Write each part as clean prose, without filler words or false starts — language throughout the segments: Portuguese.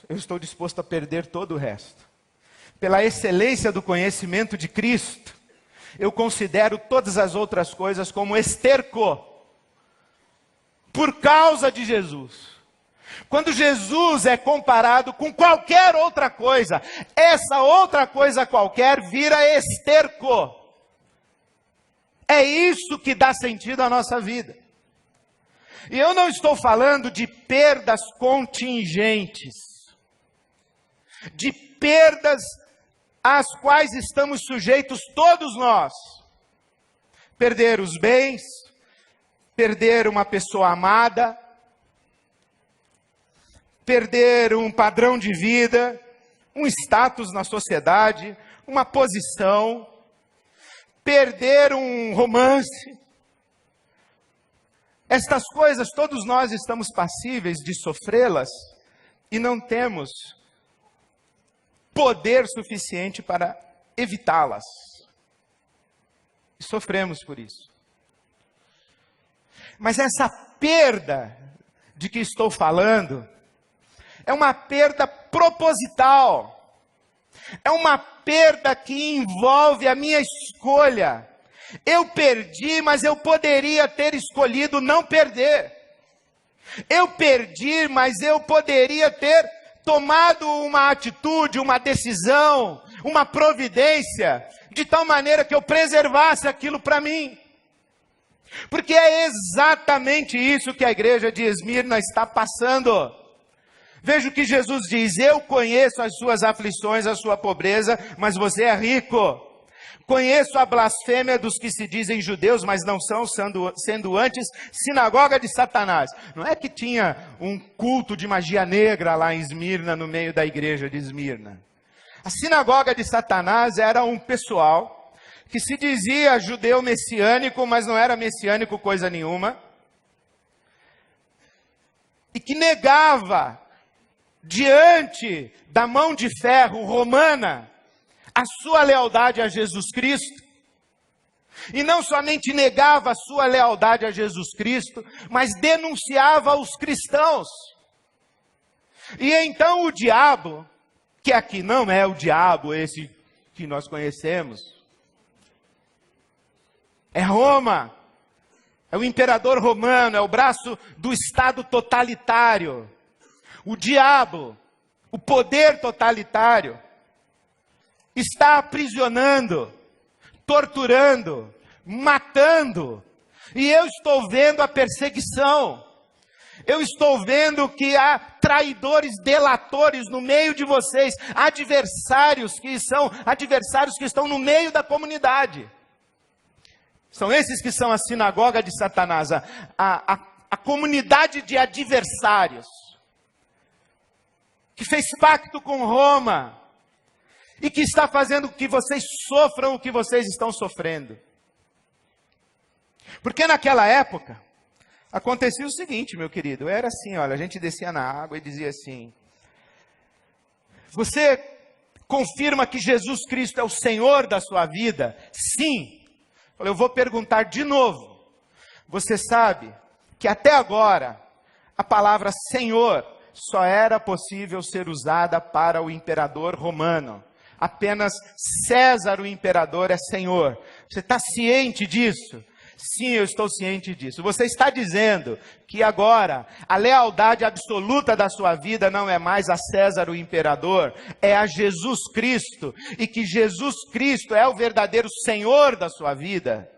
eu estou disposto a perder todo o resto. Pela excelência do conhecimento de Cristo, eu considero todas as outras coisas como esterco, por causa de Jesus. Quando Jesus é comparado com qualquer outra coisa, essa outra coisa qualquer vira esterco. É isso que dá sentido à nossa vida. E eu não estou falando de perdas contingentes, de perdas às quais estamos sujeitos todos nós. Perder os bens, perder uma pessoa amada, perder um padrão de vida, um status na sociedade, uma posição, perder um romance. Estas coisas todos nós estamos passíveis de sofrê-las e não temos poder suficiente para evitá-las. E sofremos por isso. Mas essa perda de que estou falando é uma perda proposital. É uma perda que envolve a minha escolha. Eu perdi, mas eu poderia ter escolhido não perder. Eu perdi, mas eu poderia ter tomado uma atitude, uma decisão, uma providência, de tal maneira que eu preservasse aquilo para mim. Porque é exatamente isso que a igreja de Esmirna está passando. Veja o que Jesus diz: eu conheço as suas aflições, a sua pobreza, mas você é rico. Conheço a blasfêmia dos que se dizem judeus, mas não são, sendo antes sinagoga de Satanás. Não é que tinha um culto de magia negra lá em Esmirna, no meio da igreja de Esmirna. A sinagoga de Satanás era um pessoal que se dizia judeu messiânico, mas não era messiânico coisa nenhuma. E que negava, diante da mão de ferro romana, a sua lealdade a Jesus Cristo. E não somente negava a sua lealdade a Jesus Cristo, mas denunciava os cristãos. E então o diabo, que aqui não é o diabo esse que nós conhecemos, é Roma, é o imperador romano, é o braço do Estado totalitário. O diabo, o poder totalitário, está aprisionando, torturando, matando. E eu estou vendo a perseguição. Eu estou vendo que há traidores, delatores no meio de vocês, adversários que estão no meio da comunidade. São esses que são a sinagoga de Satanás, a comunidade de adversários, que fez pacto com Roma, e que está fazendo que vocês sofram o que vocês estão sofrendo. Porque naquela época, acontecia o seguinte, meu querido, era assim, olha, a gente descia na água e dizia assim: você confirma que Jesus Cristo é o Senhor da sua vida? Sim. Eu vou perguntar de novo. Você sabe que até agora, a palavra Senhor só era possível ser usada para o imperador romano. Apenas César, o imperador, é Senhor. Você está ciente disso? Sim, eu estou ciente disso. Você está dizendo que agora a lealdade absoluta da sua vida não é mais a César, o imperador, é a Jesus Cristo. E que Jesus Cristo é o verdadeiro Senhor da sua vida?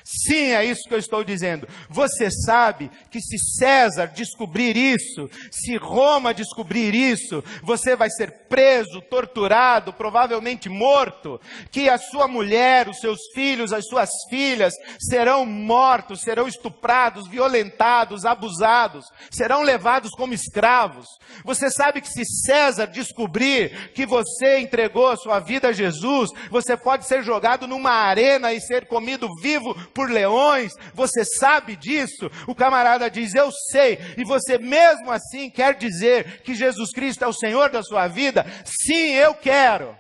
Sim, é isso que eu estou dizendo. Você sabe que se César descobrir isso, se Roma descobrir isso, você vai ser preso, torturado, provavelmente morto, que a sua mulher, os seus filhos, as suas filhas serão mortos, serão estuprados, violentados, abusados, serão levados como escravos. Você sabe que se César descobrir que você entregou a sua vida a Jesus, você pode ser jogado numa arena e ser comido vivo por leões. Você sabe disso? O camarada diz: eu sei. E você mesmo assim quer dizer que Jesus Cristo é o Senhor da sua vida? Sim, eu quero.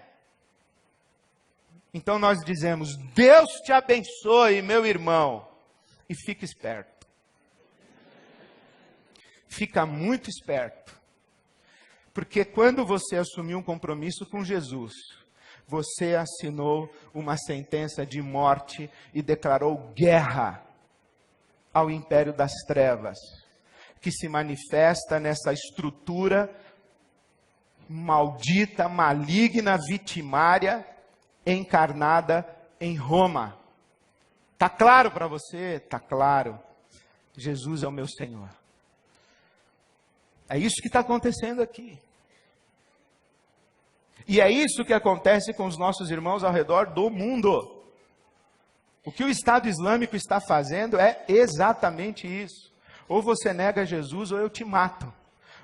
Então nós dizemos: Deus te abençoe, meu irmão. E fica esperto. Fica muito esperto. Porque quando você assumiu um compromisso com Jesus, você assinou uma sentença de morte e declarou guerra ao império das trevas, que se manifesta nessa estrutura maldita, maligna, vitimária, encarnada em Roma. Está claro para você? Está claro. Jesus é o meu Senhor. É isso que está acontecendo aqui. E é isso que acontece com os nossos irmãos ao redor do mundo. O que o Estado Islâmico está fazendo é exatamente isso. Ou você nega Jesus ou eu te mato.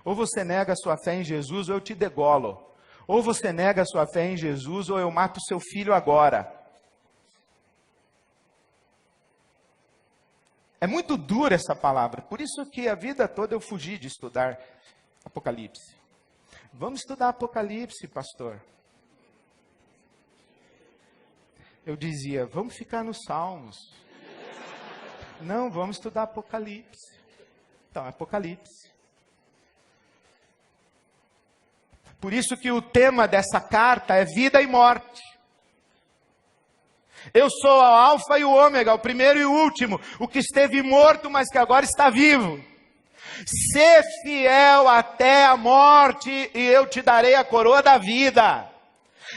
Ou você nega a sua fé em Jesus ou eu te degolo. Ou você nega a sua fé em Jesus ou eu mato seu filho agora. É muito dura essa palavra. Por isso que a vida toda eu fugi de estudar Apocalipse. Vamos estudar Apocalipse, pastor. Eu dizia, vamos ficar nos Salmos. Não, vamos estudar Apocalipse. Então, Apocalipse. Por isso que o tema dessa carta é vida e morte. Eu sou o alfa e o ômega, o primeiro e o último, o que esteve morto, mas que agora está vivo. Sê fiel até a morte e eu te darei a coroa da vida.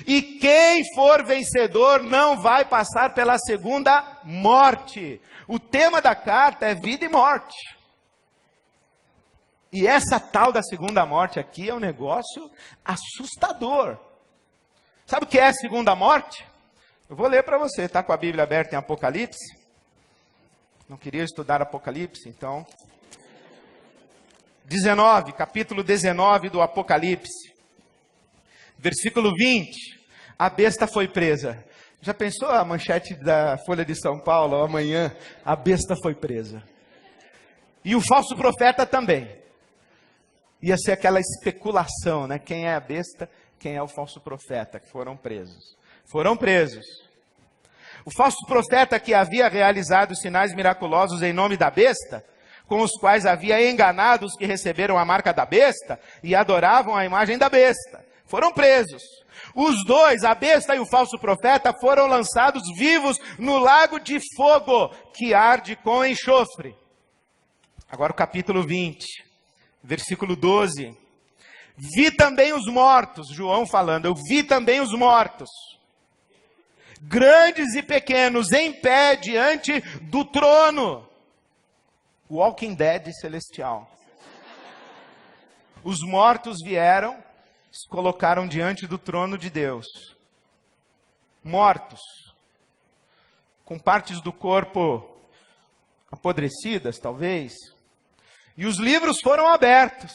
E quem for vencedor não vai passar pela segunda morte. O tema da carta é vida e morte. E essa tal da segunda morte aqui é um negócio assustador. Sabe o que é a segunda morte? Eu vou ler para você, está com a Bíblia aberta em Apocalipse? Não queria estudar Apocalipse, então... capítulo 19 do Apocalipse, versículo 20, a besta foi presa. Já pensou a manchete da Folha de São Paulo, amanhã, a besta foi presa. E o falso profeta também. Ia ser aquela especulação, né? Quem é a besta, quem é o falso profeta, que foram presos. Foram presos. O falso profeta que havia realizado sinais miraculosos em nome da besta, com os quais havia enganado os que receberam a marca da besta e adoravam a imagem da besta. Foram presos. Os dois, a besta e o falso profeta, foram lançados vivos no lago de fogo, que arde com enxofre. Agora o capítulo 20, versículo 12. Vi também os mortos, João falando, eu vi também os mortos, grandes e pequenos, em pé diante do trono. Walking Dead celestial. Os mortos vieram, se colocaram diante do trono de Deus. Mortos. Com partes do corpo apodrecidas, talvez. E os livros foram abertos.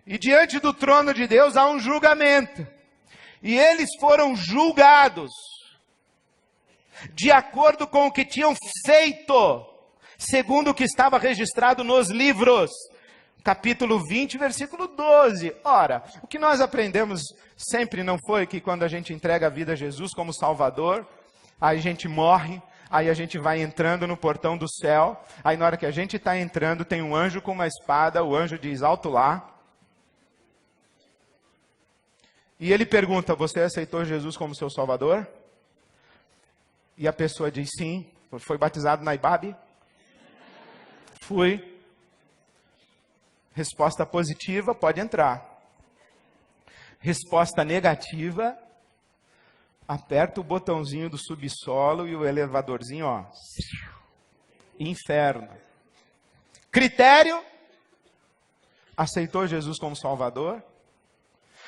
E diante do trono de Deus há um julgamento. E eles foram julgados de acordo com o que tinham feito, segundo o que estava registrado nos livros. Capítulo 20, versículo 12. Ora, o que nós aprendemos sempre não foi que quando a gente entrega a vida a Jesus como Salvador, aí a gente morre, aí a gente vai entrando no portão do céu, aí na hora que a gente está entrando tem um anjo com uma espada, o anjo diz alto lá, e ele pergunta, você aceitou Jesus como seu Salvador? E a pessoa diz sim, foi batizado na Ibabe? Fui. Resposta positiva, pode entrar. Resposta negativa, aperta o botãozinho do subsolo e o elevadorzinho, ó. Inferno. Critério, aceitou Jesus como Salvador?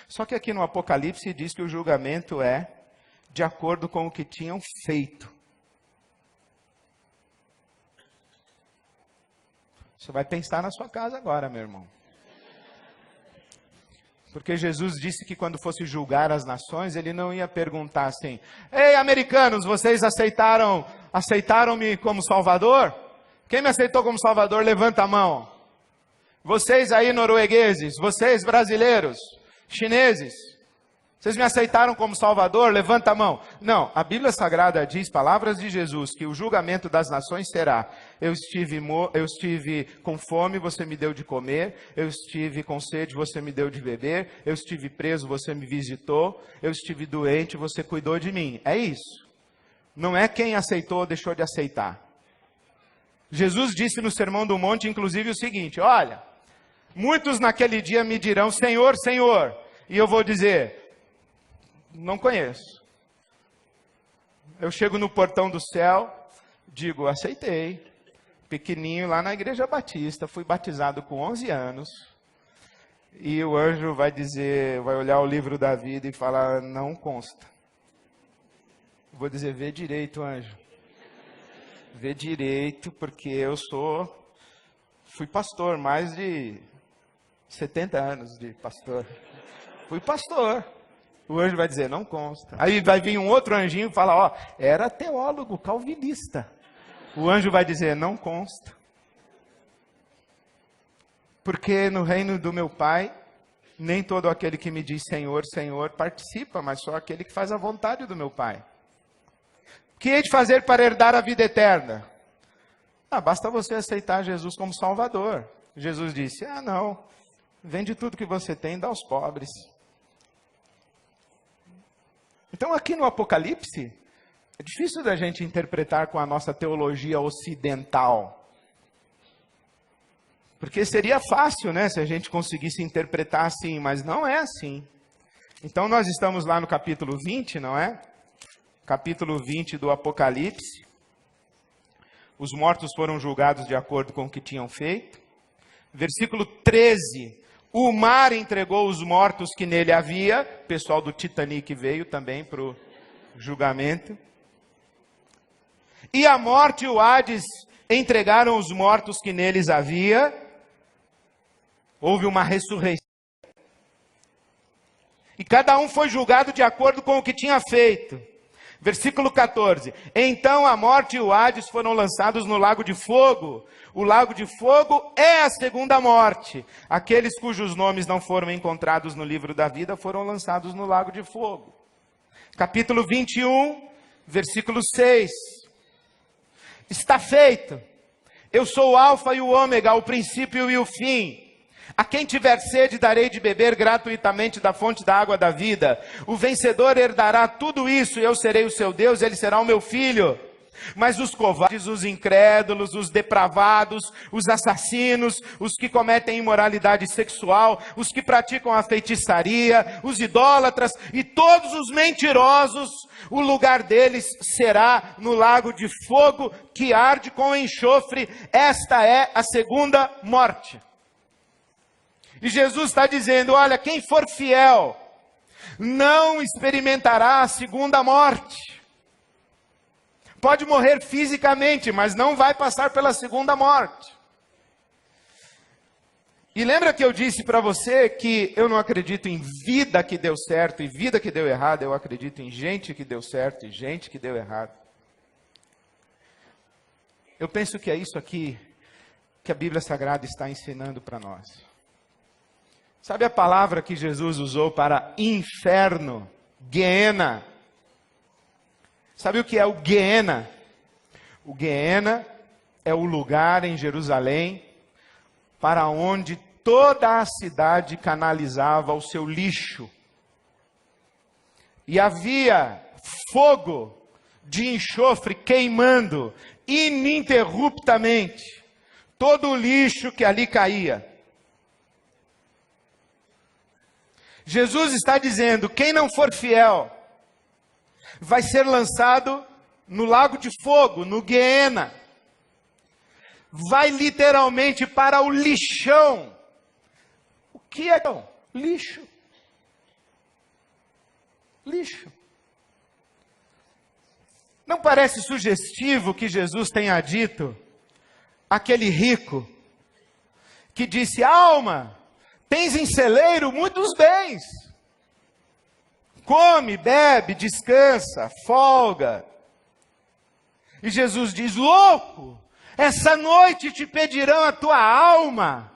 Só que aqui no Apocalipse diz que o julgamento é de acordo com o que tinham feito. Você vai pensar na sua casa agora, meu irmão. Porque Jesus disse que quando fosse julgar as nações, ele não ia perguntar assim, ei, americanos, vocês aceitaram-me como Salvador? Quem me aceitou como Salvador, levanta a mão. Vocês aí noruegueses, vocês brasileiros, chineses. Vocês me aceitaram como Salvador? Levanta a mão. Não, a Bíblia Sagrada diz, palavras de Jesus, que o julgamento das nações será: eu estive com fome, você me deu de comer; eu estive com sede, você me deu de beber; eu estive preso, você me visitou; eu estive doente, você cuidou de mim. É isso. Não é quem aceitou ou deixou de aceitar. Jesus disse no Sermão do Monte, inclusive, o seguinte: olha, muitos naquele dia me dirão, Senhor, Senhor, e eu vou dizer, não conheço. Eu chego no portão do céu, digo, aceitei, pequenininho lá na Igreja Batista, fui batizado com 11 anos, e o anjo vai dizer, vai olhar o livro da vida e falar, não consta. Vou dizer, vê direito, anjo. Vê direito, porque eu fui pastor, mais de 70 anos de pastor. Fui pastor. O anjo vai dizer, não consta. Aí vai vir um outro anjinho e falar, ó, era teólogo calvinista. O anjo vai dizer, não consta. Porque no reino do meu Pai, nem todo aquele que me diz Senhor, Senhor participa, mas só aquele que faz a vontade do meu Pai. O que hei de fazer para herdar a vida eterna? Basta você aceitar Jesus como Salvador. Jesus disse, não, vende tudo que você tem e dá aos pobres. Então aqui no Apocalipse, é difícil da gente interpretar com a nossa teologia ocidental. Porque seria fácil, né, se a gente conseguisse interpretar assim, mas não é assim. Então nós estamos lá no capítulo 20, não é? Capítulo 20 do Apocalipse. Os mortos foram julgados de acordo com o que tinham feito. Versículo 13. O mar entregou os mortos que nele havia. O pessoal do Titanic veio também para o julgamento. E a morte e o Hades entregaram os mortos que neles havia. Houve uma ressurreição. E cada um foi julgado de acordo com o que tinha feito. Versículo 14. Então a morte e o Hades foram lançados no lago de fogo. O lago de fogo é a segunda morte. Aqueles cujos nomes não foram encontrados no livro da vida foram lançados no lago de fogo. Capítulo 21, versículo 6. Está feito. Eu sou o alfa e o ômega, o princípio e o fim. A quem tiver sede, darei de beber gratuitamente da fonte da água da vida. O vencedor herdará tudo isso, e eu serei o seu Deus, ele será o meu filho. Mas os covardes, os incrédulos, os depravados, os assassinos, os que cometem imoralidade sexual, os que praticam a feitiçaria, os idólatras e todos os mentirosos, o lugar deles será no lago de fogo que arde com enxofre. Esta é a segunda morte. E Jesus está dizendo, olha, quem for fiel não experimentará a segunda morte. Pode morrer fisicamente, mas não vai passar pela segunda morte. E lembra que eu disse para você que eu não acredito em vida que deu certo e vida que deu errado, eu acredito em gente que deu certo e gente que deu errado. Eu penso que é isso aqui que a Bíblia Sagrada está ensinando para nós. Sabe a palavra que Jesus usou para inferno? Guiena. Sabe o que é o Guiena? O Guiena é o lugar em Jerusalém para onde toda a cidade canalizava o seu lixo. E havia fogo de enxofre queimando ininterruptamente todo o lixo que ali caía. Jesus está dizendo, quem não for fiel, vai ser lançado no lago de fogo, no Guiena. Vai literalmente para o lixão. O que é lixo? Lixo. Não parece sugestivo que Jesus tenha dito àquele rico que disse, alma, tens em celeiro muitos bens. Come, bebe, descansa, folga. E Jesus diz, louco, essa noite te pedirão a tua alma.